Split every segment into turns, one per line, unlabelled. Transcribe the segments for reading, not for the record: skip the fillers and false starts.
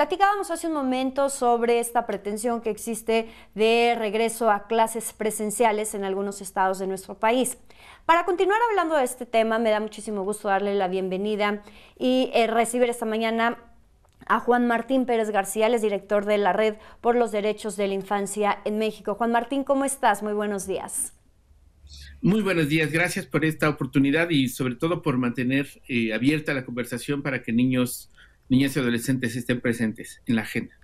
Platicábamos hace un momento sobre esta pretensión que existe de regreso a clases presenciales en algunos estados de nuestro país. Para continuar hablando de este tema, me da muchísimo gusto darle la bienvenida y recibir esta mañana a Juan Martín Pérez García, él es director de la Red por los Derechos de la Infancia en México. Juan Martín, ¿cómo estás? Muy buenos días.
Muy buenos días, gracias por esta oportunidad y sobre todo por mantener abierta la conversación para que niños, niñas y adolescentes estén presentes en la agenda.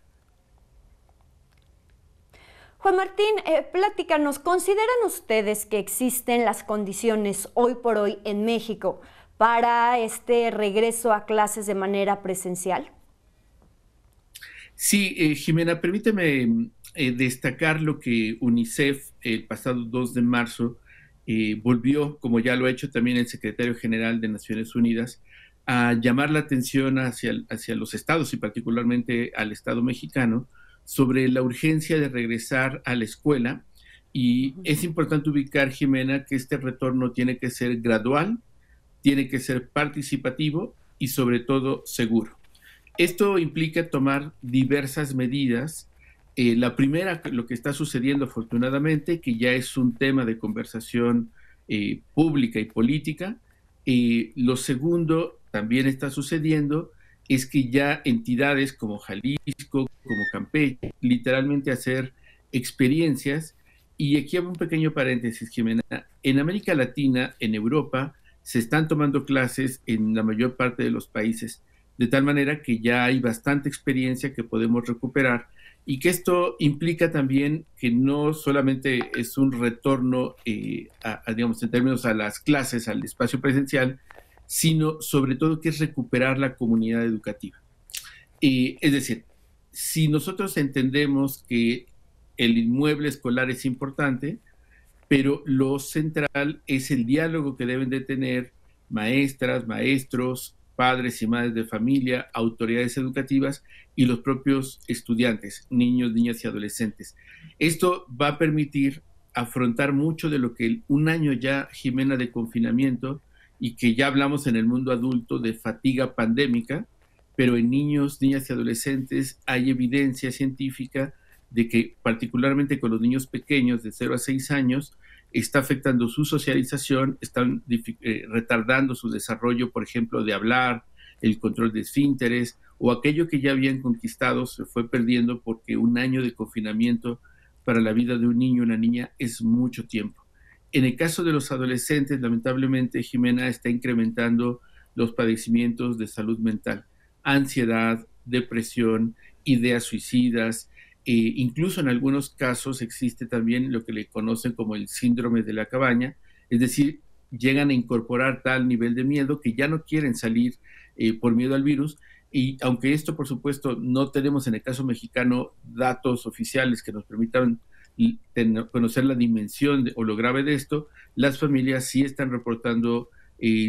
Juan Martín, platícanos, ¿consideran ustedes que existen las condiciones hoy por hoy en México para este regreso a clases de manera presencial?
Sí, Jimena, permíteme destacar lo que UNICEF el pasado 2 de marzo volvió, como ya lo ha hecho también el secretario general de Naciones Unidas, a llamar la atención hacia los estados y particularmente al estado mexicano sobre la urgencia de regresar a la escuela. Y es importante ubicar, Jimena, que este retorno tiene que ser gradual, tiene que ser participativo y sobre todo seguro. Esto implica tomar diversas medidas. La primera, lo que está sucediendo afortunadamente, que ya es un tema de conversación pública y política. Lo segundo, también está sucediendo, es que ya entidades como Jalisco, como Campeche, literalmente hacer experiencias. Y aquí hago un pequeño paréntesis, Jimena. En América Latina, en Europa, se están tomando clases en la mayor parte de los países, de tal manera que ya hay bastante experiencia que podemos recuperar y que esto implica también que no solamente es un retorno, digamos, en términos a las clases, al espacio presencial, sino sobre todo que es recuperar la comunidad educativa. Es decir, si nosotros entendemos que el inmueble escolar es importante, pero lo central es el diálogo que deben de tener maestras, maestros, padres y madres de familia, autoridades educativas y los propios estudiantes, niños, niñas y adolescentes. Esto va a permitir afrontar mucho de lo que un año ya, Jimena, de confinamiento y que ya hablamos en el mundo adulto de fatiga pandémica, pero en niños, niñas y adolescentes hay evidencia científica de que particularmente con los niños pequeños de 0 a 6 años, está afectando su socialización, están retardando su desarrollo, por ejemplo, de hablar, el control de esfínteres, o aquello que ya habían conquistado se fue perdiendo porque un año de confinamiento para la vida de un niño o una niña es mucho tiempo. En el caso de los adolescentes, lamentablemente, Jimena, está incrementando los padecimientos de salud mental, ansiedad, depresión, ideas suicidas. Incluso en algunos casos existe también lo que le conocen como el síndrome de la cabaña, es decir, llegan a incorporar tal nivel de miedo que ya no quieren salir por miedo al virus. Y aunque esto, por supuesto, no tenemos en el caso mexicano datos oficiales que nos permitan conocer la dimensión o lo grave de esto, las familias sí están reportando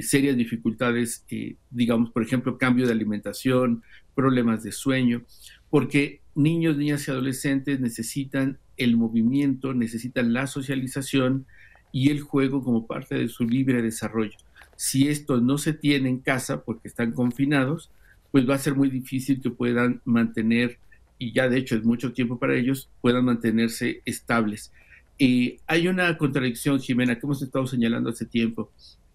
serias dificultades, digamos, por ejemplo, cambio de alimentación, problemas de sueño, porque niños, niñas y adolescentes necesitan el movimiento, necesitan la socialización y el juego como parte de su libre desarrollo. Si esto no se tiene en casa porque están confinados, pues va a ser muy difícil que puedan mantener, y ya de hecho es mucho tiempo para ellos, puedan mantenerse estables. Hay una contradicción, Jimena, que hemos estado señalando hace tiempo.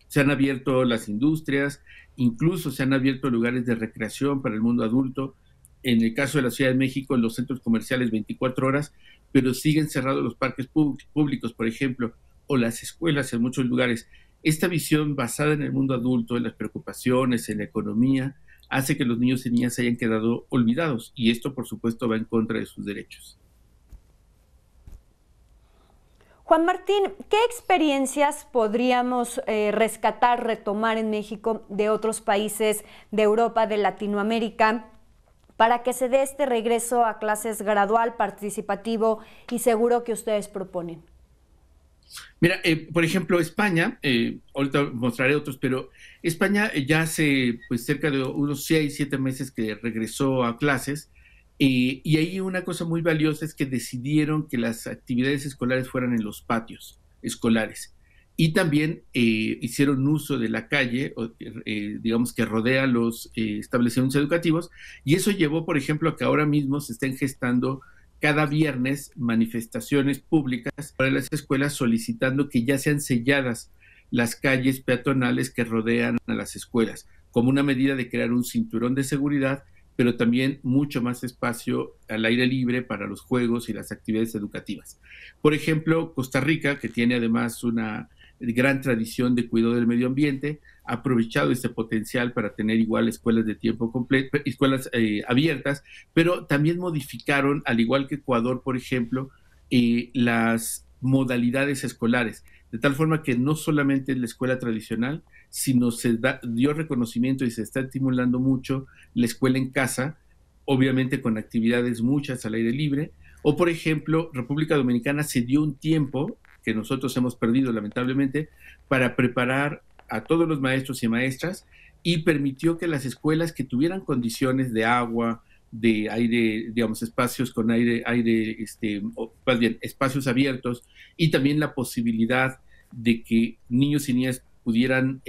Se han abierto las industrias, incluso se han abierto lugares de recreación para el mundo adulto. En el caso de la Ciudad de México, los centros comerciales 24 horas, pero siguen cerrados los parques públicos, por ejemplo, o las escuelas en muchos lugares. Esta visión basada en el mundo adulto, en las preocupaciones, en la economía, hace que los niños y niñas se hayan quedado olvidados y esto, por supuesto, va en contra de sus derechos.
Juan Martín, ¿qué experiencias podríamos rescatar, retomar en México de otros países de Europa, de Latinoamérica, para que se dé este regreso a clases gradual, participativo y seguro que ustedes proponen?
Mira, por ejemplo, España, ahorita mostraré otros, pero España ya hace pues cerca de unos 6, 7 meses que regresó a clases, y ahí una cosa muy valiosa es que decidieron que las actividades escolares fueran en los patios escolares. y también hicieron uso de la calle, digamos que rodea los establecimientos educativos, y eso llevó, por ejemplo, a que ahora mismo se estén gestando cada viernes manifestaciones públicas para las escuelas solicitando que ya sean selladas las calles peatonales que rodean a las escuelas, como una medida de crear un cinturón de seguridad, pero también mucho más espacio al aire libre para los juegos y las actividades educativas. Por ejemplo, Costa Rica, que tiene además una gran tradición de cuidado del medio ambiente, ha aprovechado este potencial para tener igual escuelas de tiempo completo, escuelas abiertas, pero también modificaron, al igual que Ecuador, por ejemplo, las modalidades escolares, de tal forma que no solamente es la escuela tradicional, sino dio reconocimiento y se está estimulando mucho la escuela en casa, obviamente con actividades muchas al aire libre, o por ejemplo, República Dominicana se dio un tiempo que nosotros hemos perdido lamentablemente para preparar a todos los maestros y maestras y permitió que las escuelas que tuvieran condiciones de agua, de aire, digamos, espacios con más bien, espacios abiertos y también la posibilidad de que niños y niñas pudieran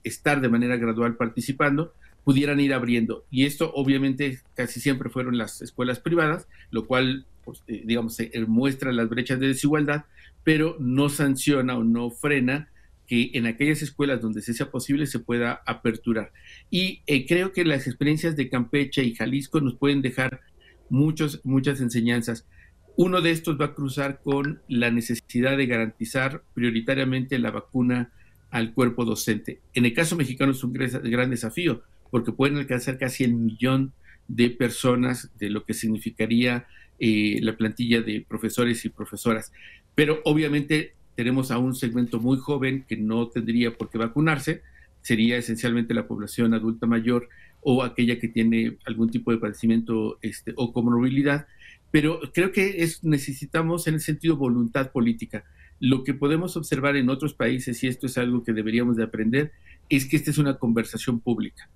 estar de manera gradual participando, pudieran ir abriendo. Y esto obviamente casi siempre fueron las escuelas privadas, lo cual, pues, digamos, muestra las brechas de desigualdad, pero no sanciona o no frena que en aquellas escuelas donde sea posible se pueda aperturar. Y creo que las experiencias de Campeche y Jalisco nos pueden dejar muchas enseñanzas. Uno de estos va a cruzar con la necesidad de garantizar prioritariamente la vacuna al cuerpo docente. En el caso mexicano es un gran desafío, porque pueden alcanzar casi el millón de personas, de lo que significaría la plantilla de profesores y profesoras. Pero obviamente tenemos a un segmento muy joven que no tendría por qué vacunarse, sería esencialmente la población adulta mayor o aquella que tiene algún tipo de padecimiento o comorbilidad, pero creo que necesitamos en el sentido voluntad política. Lo que podemos observar en otros países, y esto es algo que deberíamos de aprender, es que esta es una conversación pública.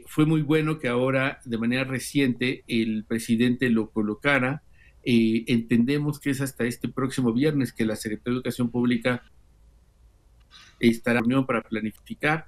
Fue muy bueno que ahora, de manera reciente, el presidente lo colocara. Entendemos que es hasta este próximo viernes que la Secretaría de Educación Pública estará en reunión para planificar.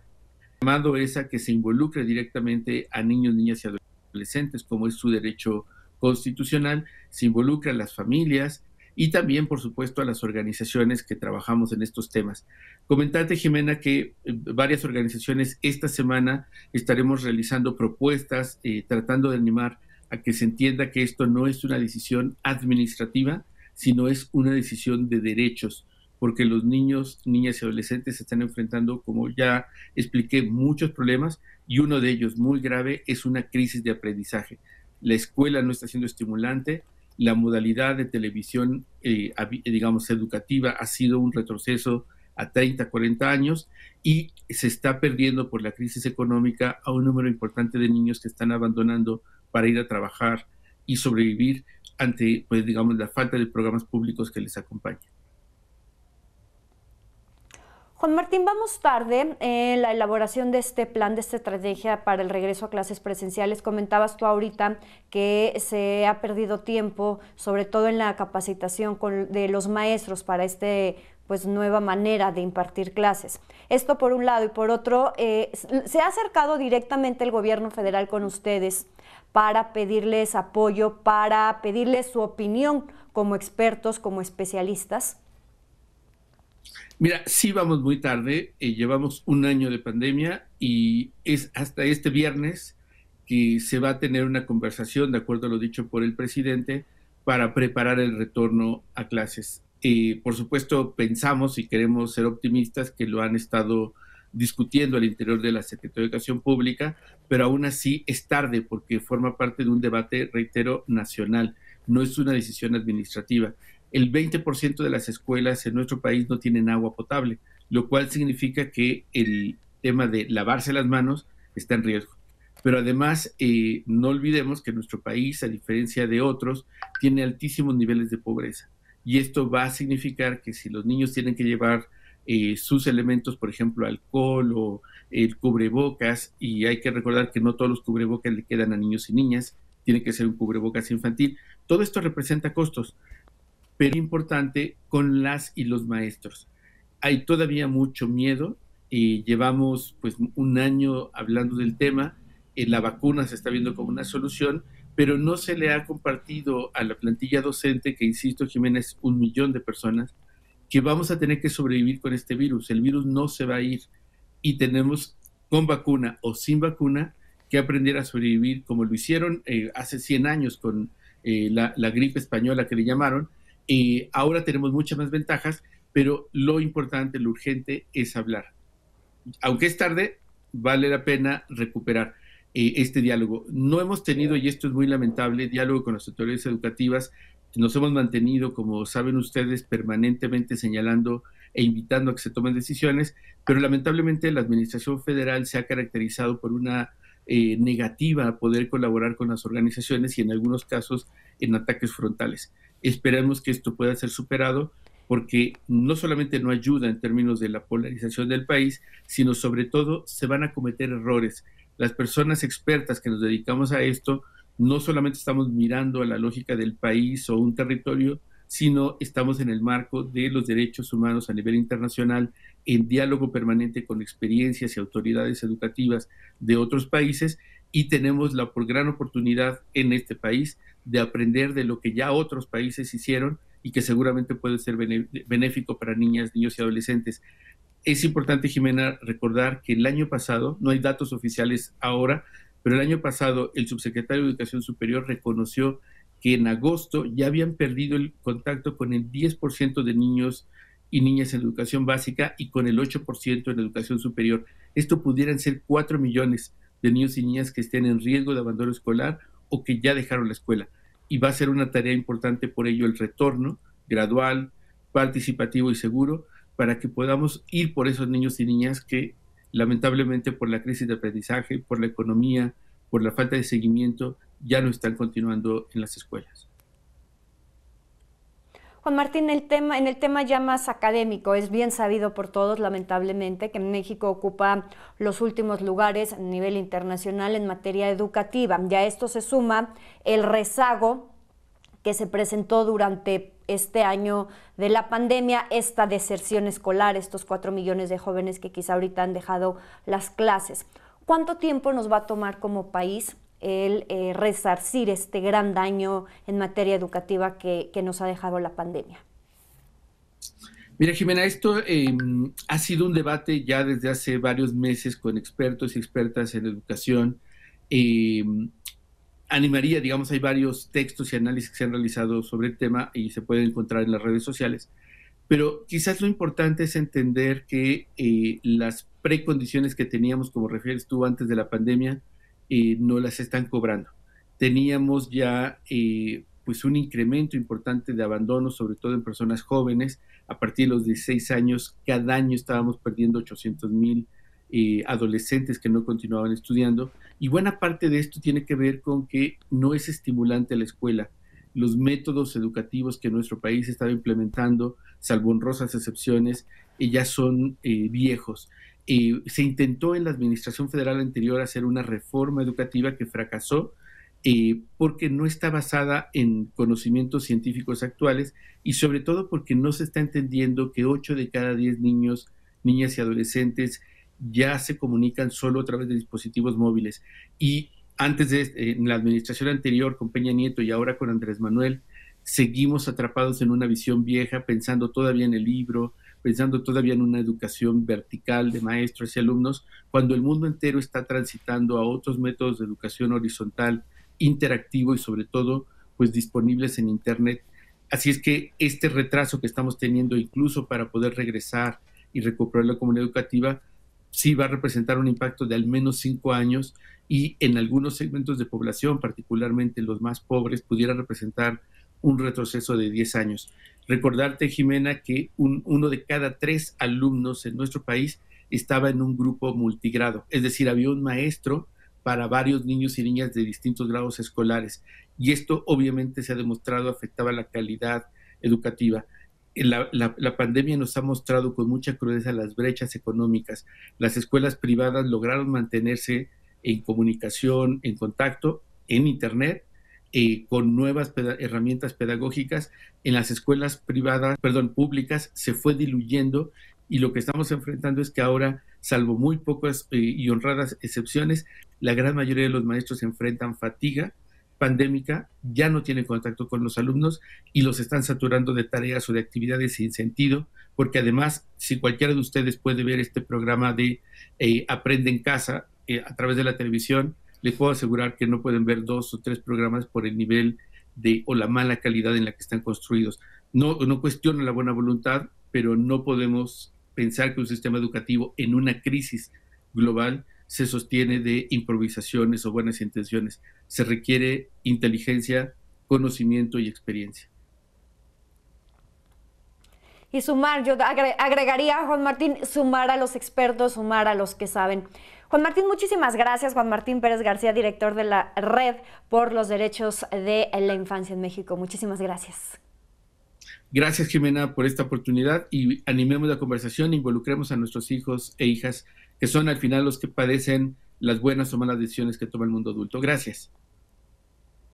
El llamado es a que se involucre directamente a niños, niñas y adolescentes, como es su derecho constitucional, se involucra a las familias y también, por supuesto, a las organizaciones que trabajamos en estos temas. Comentarte, Jimena, que varias organizaciones esta semana estaremos realizando propuestas, tratando de animar a que se entienda que esto no es una decisión administrativa, sino es una decisión de derechos, porque los niños, niñas y adolescentes se están enfrentando, como ya expliqué, muchos problemas, y uno de ellos muy grave es una crisis de aprendizaje. La escuela no está siendo estimulante, la modalidad de televisión, digamos, educativa ha sido un retroceso a 30, 40 años y se está perdiendo por la crisis económica a un número importante de niños que están abandonando para ir a trabajar y sobrevivir ante, pues, digamos, la falta de programas públicos que les acompañen.
Juan Martín, vamos tarde en la elaboración de este plan, de esta estrategia para el regreso a clases presenciales. Comentabas tú ahorita que se ha perdido tiempo, sobre todo en la capacitación de los maestros para pues nueva manera de impartir clases. Esto por un lado, y por otro, ¿se ha acercado directamente el gobierno federal con ustedes para pedirles apoyo, para pedirles su opinión como expertos, como especialistas?
Mira, sí vamos muy tarde, llevamos un año de pandemia y es hasta este viernes que se va a tener una conversación, de acuerdo a lo dicho por el presidente, para preparar el retorno a clases. Por supuesto, pensamos y queremos ser optimistas que lo han estado discutiendo al interior de la Secretaría de Educación Pública, pero aún así es tarde porque forma parte de un debate, reitero, nacional, no es una decisión administrativa. El 20% de las escuelas en nuestro país no tienen agua potable, lo cual significa que el tema de lavarse las manos está en riesgo. Pero además, no olvidemos que nuestro país, a diferencia de otros, tiene altísimos niveles de pobreza. Y esto va a significar que si los niños tienen que llevar sus elementos, por ejemplo, alcohol o el cubrebocas, y hay que recordar que no todos los cubrebocas le quedan a niños y niñas, tiene que ser un cubrebocas infantil, todo esto representa costos, pero importante con las y los maestros. hay todavía mucho miedo. Llevamos pues un año hablando del tema, la vacuna se está viendo como una solución, pero no se le ha compartido a la plantilla docente, que insisto, Jimena, es 1 millón de personas, que vamos a tener que sobrevivir con este virus. El virus no se va a ir y tenemos, con vacuna o sin vacuna, que aprender a sobrevivir como lo hicieron hace 100 años con la gripe española que le llamaron. Ahora tenemos muchas más ventajas, pero lo importante, lo urgente es hablar. Aunque es tarde, vale la pena recuperar este diálogo. No hemos tenido, y esto es muy lamentable, diálogo con las autoridades educativas. Nos hemos mantenido, como saben ustedes, permanentemente señalando e invitando a que se tomen decisiones, pero lamentablemente la Administración Federal se ha caracterizado por una negativa a poder colaborar con las organizaciones y en algunos casos en ataques frontales. Esperemos que esto pueda ser superado, porque no solamente no ayuda en términos de la polarización del país, sino sobre todo se van a cometer errores. Las personas expertas que nos dedicamos a esto no solamente estamos mirando a la lógica del país o un territorio, sino estamos en el marco de los derechos humanos a nivel internacional, en diálogo permanente con experiencias y autoridades educativas de otros países, y tenemos la gran oportunidad en este país de aprender de lo que ya otros países hicieron y que seguramente puede ser benéfico para niñas, niños y adolescentes. Es importante, Jimena, recordar que el año pasado, no hay datos oficiales ahora, pero el año pasado el subsecretario de Educación Superior reconoció que en agosto ya habían perdido el contacto con el 10% de niños y niñas en educación básica y con el 8% en educación superior. Esto pudieran ser 4 millones de niños y niñas que estén en riesgo de abandono escolar o que ya dejaron la escuela. Y va a ser una tarea importante por ello el retorno gradual, participativo y seguro, para que podamos ir por esos niños y niñas que lamentablemente por la crisis de aprendizaje, por la economía, por la falta de seguimiento, ya no están continuando en las escuelas.
Juan Martín, en el tema ya más académico, es bien sabido por todos, lamentablemente, que México ocupa los últimos lugares a nivel internacional en materia educativa. Ya a esto se suma el rezago que se presentó durante este año de la pandemia, esta deserción escolar, estos 4 millones de jóvenes que quizá ahorita han dejado las clases. ¿Cuánto tiempo nos va a tomar como país el resarcir este gran daño en materia educativa que nos ha dejado la pandemia?
Mira, Jimena, esto ha sido un debate ya desde hace varios meses con expertos y expertas en educación. Animaría, digamos, hay varios textos y análisis que se han realizado sobre el tema y se pueden encontrar en las redes sociales, pero quizás lo importante es entender que las precondiciones que teníamos, como refieres tú, antes de la pandemia, no las están cobrando. Teníamos ya pues un incremento importante de abandono, sobre todo en personas jóvenes. A partir de los 16 años, cada año estábamos perdiendo 800,000 adolescentes que no continuaban estudiando, y buena parte de esto tiene que ver con que no es estimulante la escuela. Los métodos educativos que nuestro país estaba implementando, salvo honrosas excepciones, ya son viejos. Se intentó en la administración federal anterior hacer una reforma educativa que fracasó porque no está basada en conocimientos científicos actuales y sobre todo porque no se está entendiendo que 8 de cada 10 niños, niñas y adolescentes ya se comunican solo a través de dispositivos móviles. Y antes en la administración anterior con Peña Nieto y ahora con Andrés Manuel, seguimos atrapados en una visión vieja, pensando todavía en el libro, pensando todavía en una educación vertical de maestros y alumnos, cuando el mundo entero está transitando a otros métodos de educación horizontal, interactivo y sobre todo, pues disponibles en Internet. Así es que este retraso que estamos teniendo, incluso para poder regresar y recuperar la comunidad educativa, sí va a representar un impacto de al menos 5 años y en algunos segmentos de población, particularmente los más pobres, pudiera representar un retroceso de 10 años. Recordarte, Jimena, que 1 de cada 3 alumnos en nuestro país estaba en un grupo multigrado, es decir, había un maestro para varios niños y niñas de distintos grados escolares, y esto obviamente se ha demostrado afectaba la calidad educativa. La pandemia nos ha mostrado con mucha crudeza las brechas económicas. Las escuelas privadas lograron mantenerse en comunicación, en contacto, en Internet, con nuevas herramientas pedagógicas. En las escuelas públicas se fue diluyendo y lo que estamos enfrentando es que ahora, salvo muy pocas y honradas excepciones, la gran mayoría de los maestros enfrentan fatiga pandémica, ya no tienen contacto con los alumnos y los están saturando de tareas o de actividades sin sentido, porque además, si cualquiera de ustedes puede ver este programa de Aprende en Casa a través de la televisión, les puedo asegurar que no pueden ver 2 o 3 programas por el nivel o la mala calidad en la que están construidos. No cuestiono la buena voluntad, pero no podemos pensar que un sistema educativo en una crisis global se sostiene de improvisaciones o buenas intenciones. Se requiere inteligencia, conocimiento y experiencia.
Y sumar, yo agregaría, Juan Martín, sumar a los expertos, sumar a los que saben. Juan Martín, muchísimas gracias. Juan Martín Pérez García, director de la Red por los Derechos de la Infancia en México. Muchísimas gracias.
Gracias, Jimena, por esta oportunidad y animemos la conversación, involucremos a nuestros hijos e hijas, que son al final los que padecen las buenas o malas decisiones que toma el mundo adulto. Gracias.